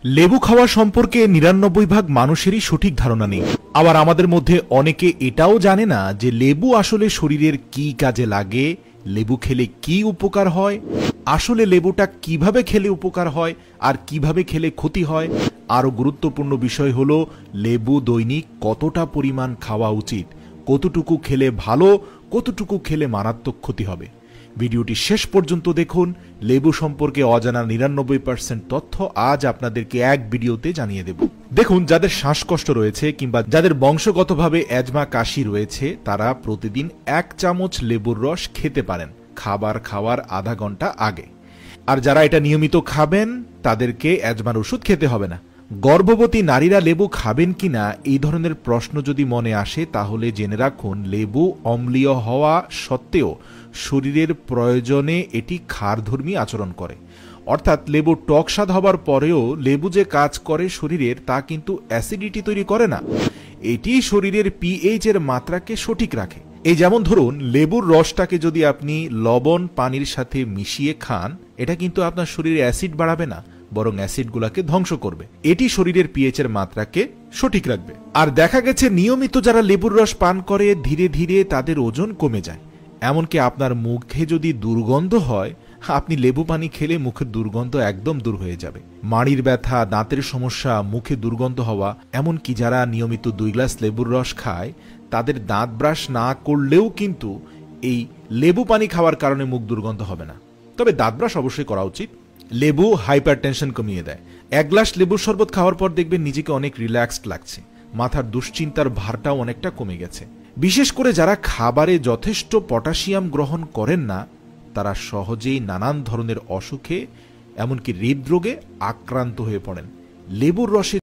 লেবু খাওয়া সম্পর্কে ৯৯% মানুষেরই সঠিক ধারণা নেই। আবার আমাদের মধ্যে অনেকে এটাও জানে না যে লেবু আসলে শরীরের কি কাজে লাগে, লেবু খেলে কি উপকার হয়, আসলে লেবুটা কিভাবে খেলে উপকার হয় আর কিভাবে খেলে ক্ষতি হয়। আরও গুরুত্বপূর্ণ বিষয় হলো লেবু দৈনিক কতটা পরিমাণ খাওয়া উচিত, কতটুকু খেলে ভালো, কতটুকু খেলে মারাত্মক ক্ষতি হবে। ভিডিওটি শেষ পর্যন্ত দেখুন। লেবু সম্পর্কে অজানা ৯৯% তথ্য আজ আপনাদেরকে এক ভিডিওতে জানিয়ে দেব। দেখুন, যাদের শ্বাসকষ্ট রয়েছে কিংবা যাদের বংশগতভাবে অ্যাজমা কাশি রয়েছে তারা প্রতিদিন ১ চামচ লেবুর রস খেতে পারেন খাবার খাওয়ার আধা ঘন্টা আগে। আর যারা এটা নিয়মিত খাবেন তাদেরকে অ্যাজমার ওষুধ খেতে হবে না। গর্ভবতী নারীরা লেবু খাবেন কিনা এই ধরনের প্রশ্ন যদি মনে আসে তাহলে জেনে রাখুন, লেবু অম্লীয় হওয়া সত্ত্বেও শরীরের প্রয়োজনে এটি ক্ষারধর্মী আচরণ করে। অর্থাৎ লেবু টক স্বাদ হবার পরেও লেবু যে কাজ করে শরীরের, তা কিন্তু অ্যাসিডিটি তৈরি করে না, এটি শরীরের পিএইচ এর মাত্রাকে সঠিক রাখে। এই যেমন ধরুন, লেবুর রসটাকে যদি আপনি লবণ পানির সাথে মিশিয়ে খান, এটা কিন্তু আপনার শরীরে অ্যাসিড বাড়াবে না, বরং অ্যাসিডগুলোকে ধ্বংস করবে। এটি শরীরের পিএইচ এর মাত্রাকে সঠিক রাখবে। আর দেখা গেছে নিয়মিত যারা লেবুর রস পান করে ধীরে ধীরে তাদের ওজন কমে যায়। এমনকি আপনার মুখে যদি দুর্গন্ধ হয়, আপনি লেবু পানি খেলে মুখের দুর্গন্ধ একদম দূর হয়ে যাবে। মাড়ির ব্যথা, দাঁতের সমস্যা, মুখে দুর্গন্ধ হওয়া, এমনকি যারা নিয়মিত ২ গ্লাস লেবুর রস খায় তাদের দাঁত ব্রাশ না করলেও কিন্তু এই লেবু পানি খাওয়ার কারণে মুখ দুর্গন্ধ হবে না। তবে দাঁত ব্রাশ অবশ্যই করা উচিত। লেবু হাইপারটেনশন কমিয়ে দেয়। ১ গ্লাস লেবুর শরবত খাওয়ার পর দেখবেন নিজেকে অনেক রিল্যাক্সড লাগছে, মাথার দুশ্চিন্তার ভারটাও অনেকটা কমে গেছে। বিশেষ করে যারা খাবারে যথেষ্ট পটাশিয়াম গ্রহণ করেন না তারা সহজেই নানান ধরনের অসুখে, এমনকি হৃদরোগে আক্রান্ত হয়ে পড়েন। লেবুর রসে